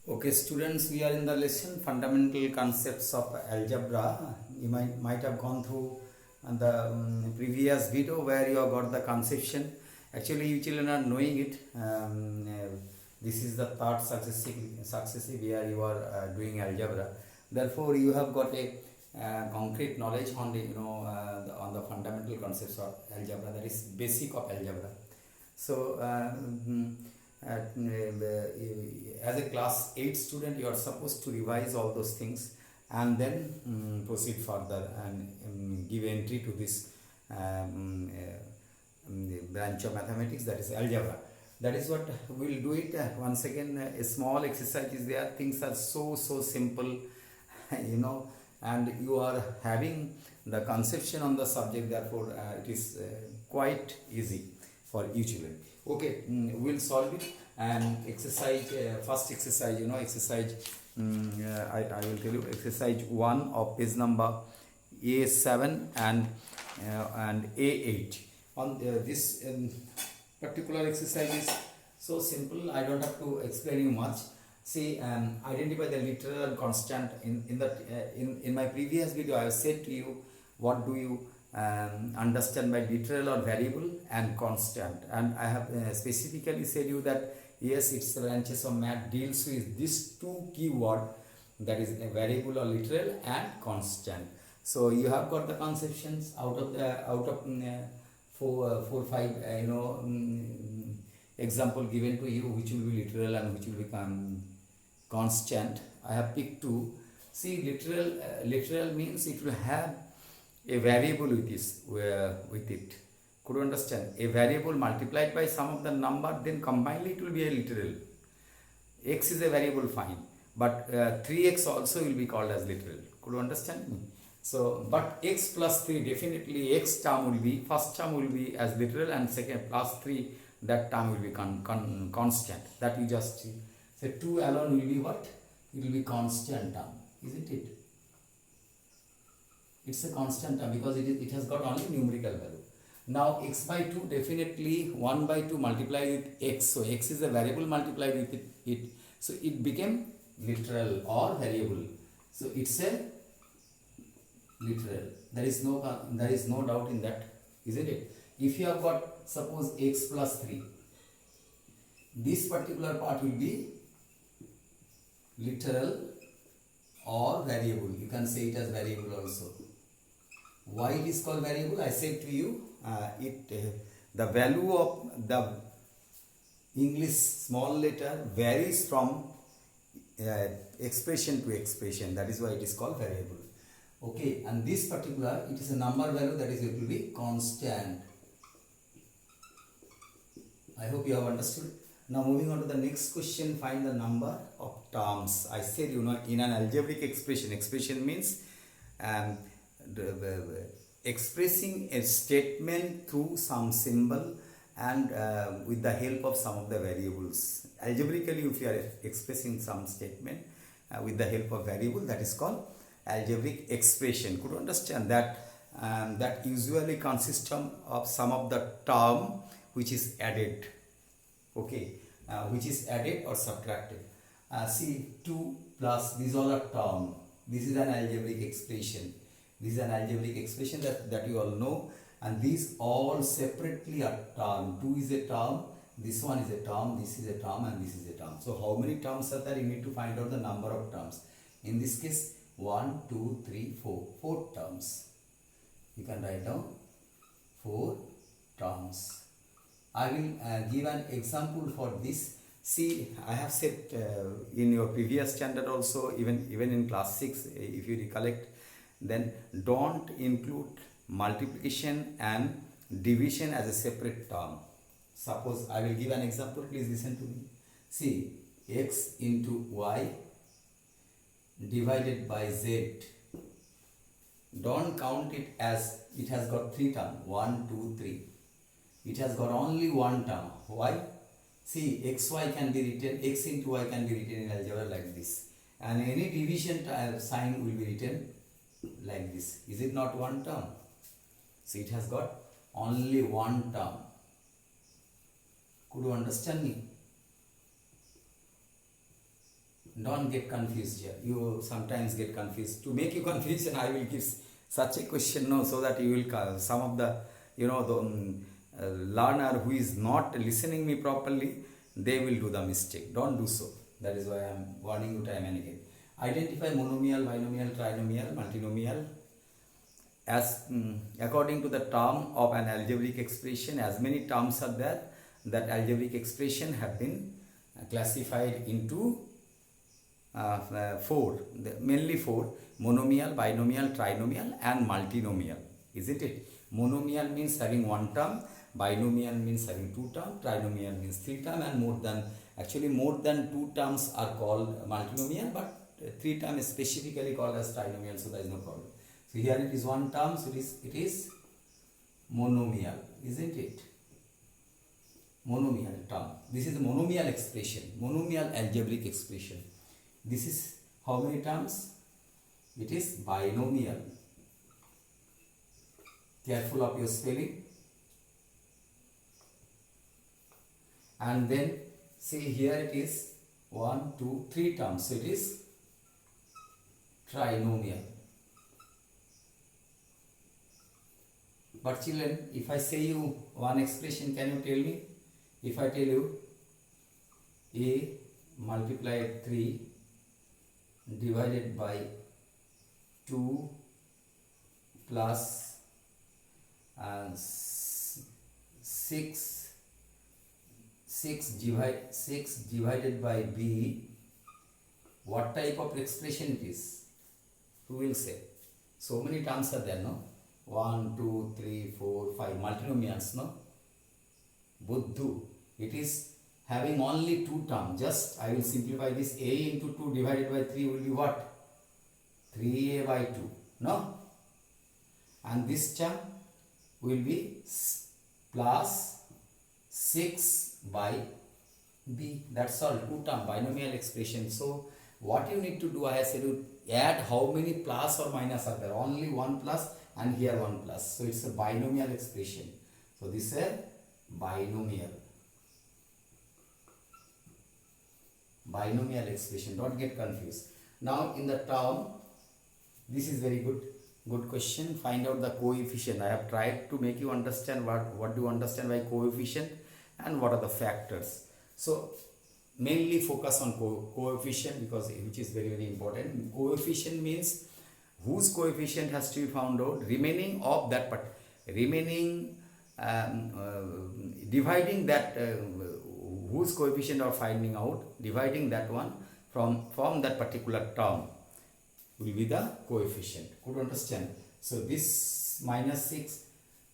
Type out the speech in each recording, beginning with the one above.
Okay, students, we are in the lesson fundamental concepts of algebra. You might have gone through the previous video where you have got the conception. Actually, you children are knowing it. This is the third successive year you are doing algebra. Therefore, you have got a concrete knowledge on on the fundamental concepts of algebra. That is basic of algebra. So. As a class 8 student, you are supposed to revise all those things and then proceed further and give entry to this branch of mathematics, that is algebra. That is what we will do it. Once again, a small exercise is there. Things are so simple and you are having the conception on the subject. Therefore it is quite easy for you children. Okay, we'll solve it. And exercise, first exercise, exercise, I will tell you, exercise 1 of page number A7 and A8. On this particular exercise is so simple, I don't have to explain you much. See, identify the literal and constant. In my previous video, I have said to you what do you understand by literal or variable and constant, and I have specifically said you that yes, its branches of math deals with these two keywords, that is a variable or literal and constant. So you have got the conceptions out of four five example given to you, which will be literal and which will become constant. I have picked two. See, literal means it will have a variable with it. Could you understand? A variable multiplied by some of the number, then combinedly it will be a literal. X is a variable, fine, but 3x also will be called as literal. Could you understand me? So, but x plus 3, definitely x term will be, first term will be as literal, and second plus 3, that term will be constant. That we just see. So 2 alone will be what? It will be constant term, isn't it? It's a constant term because it has got only numerical value. Now x by 2, definitely 1 by 2 multiplied with x. So x is a variable multiplied with it. So it became literal or variable. So it's a literal. There is no doubt in that, isn't it? If you have got, suppose, x plus 3, this particular part will be literal or variable. You can say it as variable also. Why it is called variable? I said to you, the value of the English small letter varies from expression to expression. That is why it is called variable. Okay, and this particular, it is a number value, that is, it will be constant. I hope you have understood. Now moving on to the next question, find the number of terms. I said, in an algebraic expression means expressing a statement through some symbol and with the help of some of the variables. Algebraically, if you are expressing some statement with the help of variable, that is called algebraic expression. Could you understand that? That usually consists of some of the term which is added. Okay, which is added or subtracted. See, 2 plus, these all are term. This is an algebraic expression. This is an algebraic expression that you all know, and these all separately are term. 2 is a term, this one is a term, this is a term, and this is a term. So how many terms are there? You need to find out the number of terms. In this case, 1, 2, 3, 4. 4 terms. You can write down 4 terms. I will give an example for this. See, I have said in your previous standard also, even in class 6, if you recollect, then don't include multiplication and division as a separate term. Suppose I will give an example, please listen to me. See, x into y divided by z. Don't count it as it has got 3 terms, 1, 2, 3. It has got only 1 term. Why? See, xy can be written, x into y can be written in algebra like this, and any division sign will be written like this. Is it not 1 term? So it has got only 1 term. Could you understand me? don't get confused here. You sometimes get confused. To make you confused, and I will give such a question, no, so that you will some of the learner who is not listening me properly, they will do the mistake. Don't do so. That is why I am warning you time and again. Identify monomial, binomial, trinomial, multinomial. As according to the term of an algebraic expression, as many terms are there, that algebraic expression have been classified into four, mainly four: monomial, binomial, trinomial, and multinomial. Isn't it? Monomial means having one term, binomial means having two terms, trinomial means three terms, and more than two terms are called multinomial, but three terms is specifically called as trinomial, so there is no problem. So here it is one term, so it is monomial, isn't it? Monomial term. This is the monomial expression, monomial algebraic expression. This is how many terms? It is binomial. Careful of your spelling. And then see here it is 1, 2, 3 terms. So it is trinomial. But children, if I say you one expression, can you tell me? If I tell you a multiplied 3 divided by 2 plus 6 divided by b, what type of expression it is? Who will say? So many terms are there, no? 1, 2, 3, 4, 5 multinomials, no? Buddhu. It is having only two terms. Just I will simplify this. A into 2 divided by 3 will be what? 3a by 2. No? And this term will be plus 6 by b. That's all. Two term binomial expression. So what you need to do, I have said, you add how many plus or minus are there. Only one plus and here one plus. So it's a binomial expression. So this is a binomial. Binomial expression. Don't get confused. Now in the term, this is very good question. Find out the coefficient. I have tried to make you understand what do you understand by coefficient and what are the factors. So mainly focus on coefficient, because which is very important. Coefficient means whose coefficient has to be found out, remaining of that part, remaining dividing that whose coefficient are finding out, dividing that one from that particular term will be the coefficient. Could you understand? So this minus 6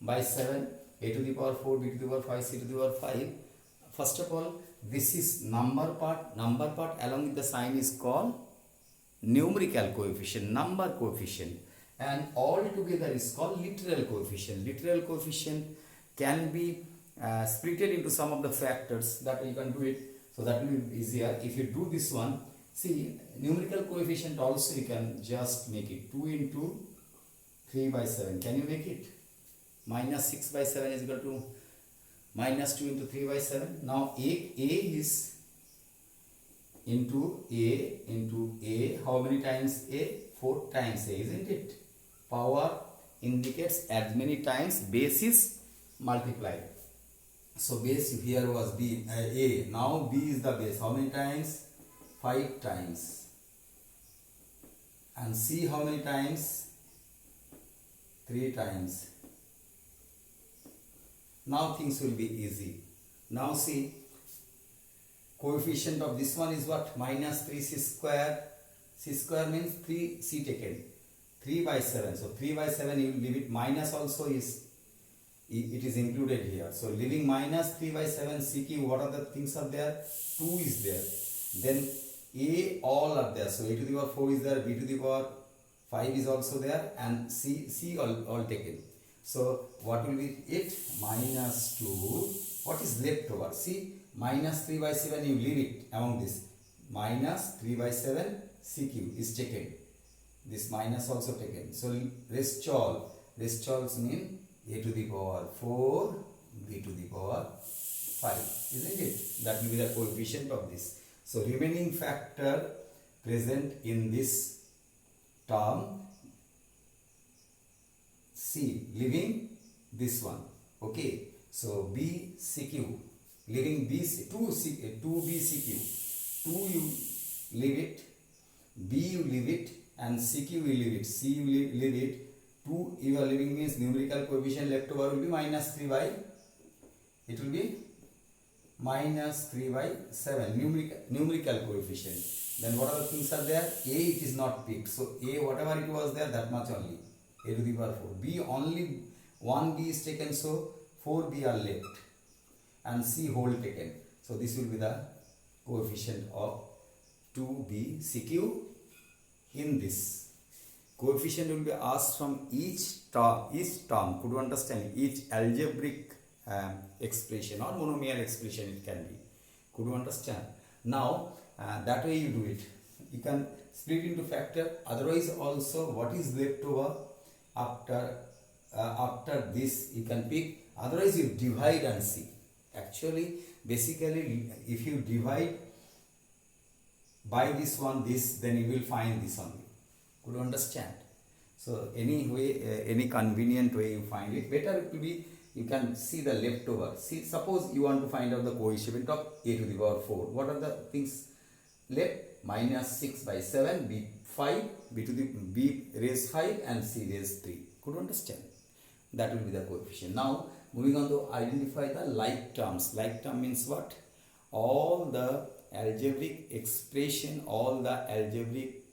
by 7, a to the power 4, b to the power 5, c to the power 5. First of all, this is number part. Number part along with the sign is called numerical coefficient, number coefficient, and all together is called literal coefficient. Literal coefficient can be splitted into some of the factors, that you can do it, so that will be easier. If you do this one, see, numerical coefficient also you can just make it 2 into 3 by 7. Can you make it? Minus 6 by 7 is equal to minus 2 into 3 by 7. Now a is into a, how many times a? 4 times a, isn't it? Power indicates as many times base is multiplied. So base here was b, a. Now b is the base. How many times? 5 times. And c how many times? 3 times. Now things will be easy. Now see, coefficient of this one is what? Minus 3c square. C square means 3c taken. 3 by 7. So 3 by 7 you leave it. Minus also is, it is included here. So leaving minus 3 by 7 CQ, what are the things are there? 2 is there. Then A all are there. So A to the power 4 is there, B to the power 5 is also there, and C all taken. So what will be it? Minus 2. What is left over? See, minus 3 by 7 you leave it among this. Minus 3 by 7 CQ is taken. This minus also taken. So rest all. Rest all mean A to the power 4, B to the power 5. Isn't it? That will be the coefficient of this. So remaining factor present in this term C, leaving this one. Okay, so B CQ, leaving B 2B CQ, 2 you leave it, B you leave it, and CQ you leave it, C you leave it. 2 you are leaving means numerical coefficient left over will be minus 3 by, it will be minus 3 by 7 numerical coefficient. Then what other things are there? A it is not picked, so A whatever it was there, that much only, a to the power 4. B only 1 B is taken, so 4 B are left, and C whole taken. So this will be the coefficient of 2B CQ. In this coefficient will be asked from each term. Could you understand? Each algebraic expression or monomial expression it can be. Could you understand? Now that way you do it. You can split into factor. Otherwise also what is left over after this you can pick. Otherwise you divide and see. Actually basically if you divide by this one this, then you will find this only. Could you understand? So any way, any convenient way you find it, better it will be, you can see the leftover. See, suppose you want to find out the coefficient of a to the power 4. What are the things left? Minus 6 by 7, b 5, b to the b raised 5 and c raised 3. Could you understand? That will be the coefficient. Now moving on to identify the like terms. Like term means what? All the algebraic expression, all the algebraic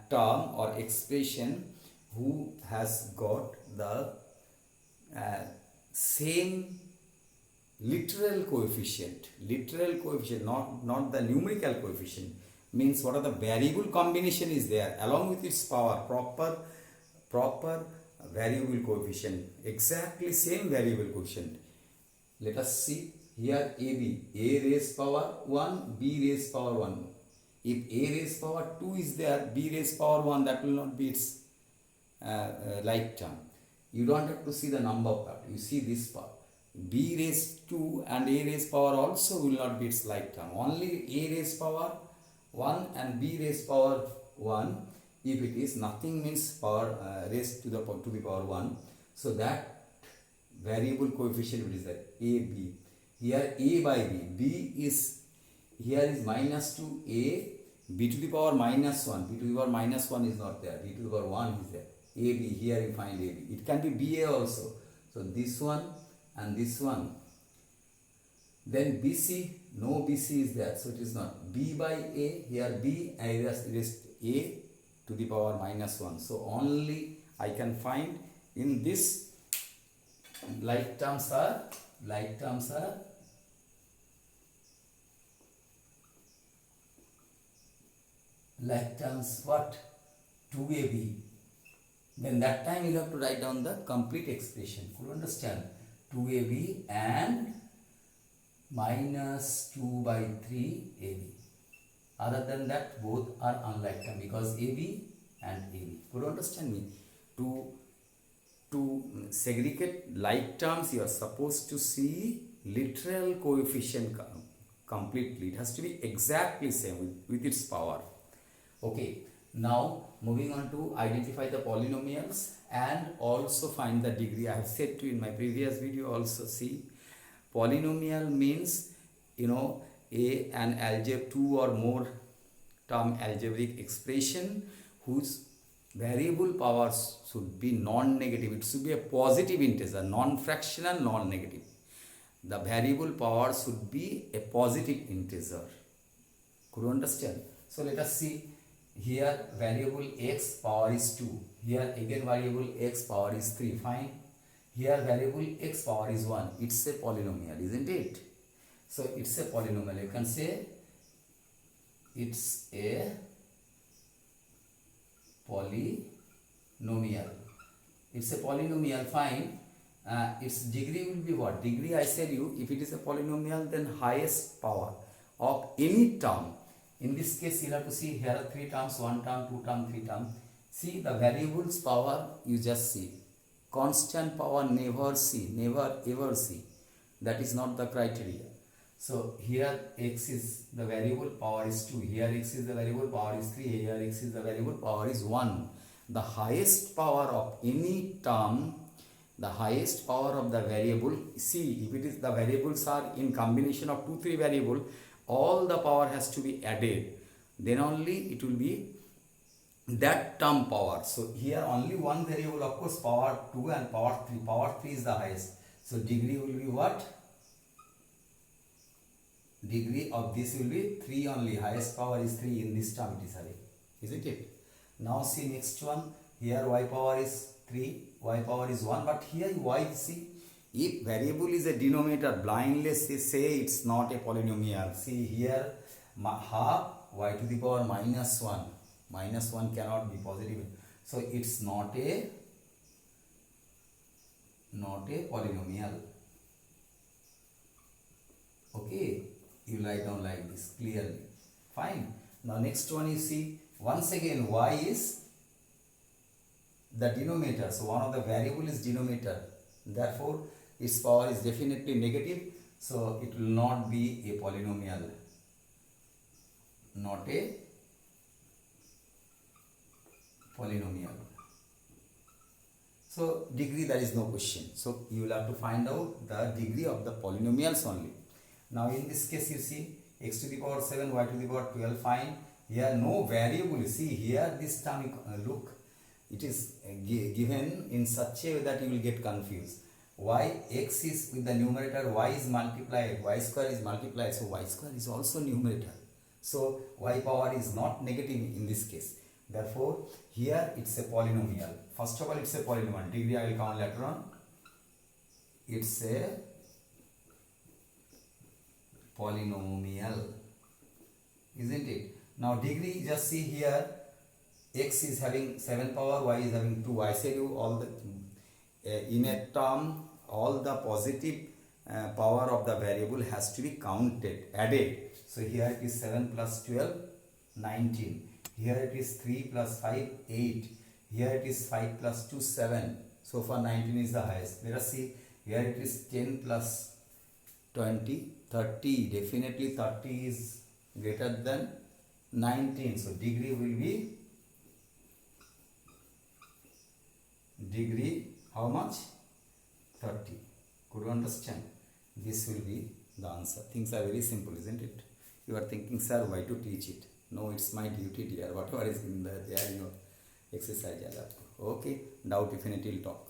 term or expression who has got the same literal coefficient, not the numerical coefficient, means what are the variable combination is there along with its power, proper variable coefficient, exactly same variable coefficient. Let us see here AB, a raised power 1, b raised power 1. If a raised power 2 is there, b raised power 1, that will not be its like term. You don't have to see the number part, you see this part. B raised 2 and a raised power also will not be its like term. Only a raised power 1 and b raised power 1. If it is nothing means power raised to the power 1. So that variable coefficient is that a, b. Here a by b. B is, here is minus 2a, b to the power minus 1. b to the power minus 1 is not there. b to the power 1 is there. ab, here you find ab. It can be ba also. So this one and this one. Then bc, no bc is there. So it is not. b by a, here b, and it is a to the power minus 1. So only I can find in this like terms are what? 2ab. Then that time you have to write down the complete expression. Could you understand? 2ab and minus 2 by 3 ab. Other than that, both are unlike term because ab and ab. Could you understand me? To segregate like terms, you are supposed to see literal coefficient completely. It has to be exactly same with its power. Okay. Now moving on to identify the polynomials and also find the degree. I have said to you in my previous video also. See, polynomial means an algebra, 2 or more term algebraic expression whose variable powers should be non-negative. It should be a positive integer, non-fractional, non-negative. The variable power should be a positive integer. Could you understand? So let us see. Here variable x power is 2. Here again variable x power is 3. Fine. Here variable x power is 1. It's a polynomial, isn't it? So it's a polynomial. You can say it's a polynomial. It's a polynomial. Fine. Its degree will be what? Degree, I said you, if it is a polynomial, then highest power of any term. In this case, you have to see here are 3 terms, 1 term, 2 term, 3 term. See the variables power, you just see. Constant power never see, never ever see. That is not the criteria. So here x is the variable, power is 2. Here x is the variable, power is 3. Here x is the variable, power is 1. The highest power of any term, the highest power of the variable, see, if it is the variables are in combination of 2, 3 variable, all the power has to be added. Then only it will be that term power. So here only one variable, of course, power 2 and power 3. Power 3 is the highest. So degree will be what? Degree of this will be 3 only. Highest power is 3 in this term it is having. Isn't it? Now see next one. Here y power is 3, y power is 1. But here y, see, if variable is a denominator, blindly say it's not a polynomial. See here half y to the power minus 1. Minus 1 cannot be positive. So it's not a polynomial. Okay, you write down like this clearly. Fine. Now next one you see, once again y is the denominator. So one of the variable is denominator. Therefore its power is definitely negative. So it will not be a polynomial. Not a polynomial. So degree, there is no question. So you will have to find out the degree of the polynomials only. Now in this case you see x to the power 7, y to the power 12, fine. Here no variable. See here this term, look, it is given in such a way that you will get confused. Y, x is with the numerator, y is multiplied, y square is multiplied, so y square is also numerator. So y power is not negative in this case. Therefore here it's a polynomial. First of all it's a polynomial. Degree I will count later on. It's a polynomial, isn't it? Now degree, just see here, x is having 7 power, y is having 2. I said you all the in a term all the positive power of the variable has to be counted, added. So here it is 7 plus 12, 19. Here it is 3 plus 5, 8. Here it is 5 plus 2, 7. So far 19 is the highest. Let us see. Here it is 10 plus 20, 30. Definitely 30 is greater than 19. So degree will be, degree how much? 30. Could you understand? This will be the answer. Things are very simple, isn't it? You are thinking, sir, why to teach it? No, it's my duty, dear. Whatever is in there in your exercise. Okay, doubt definitely will talk.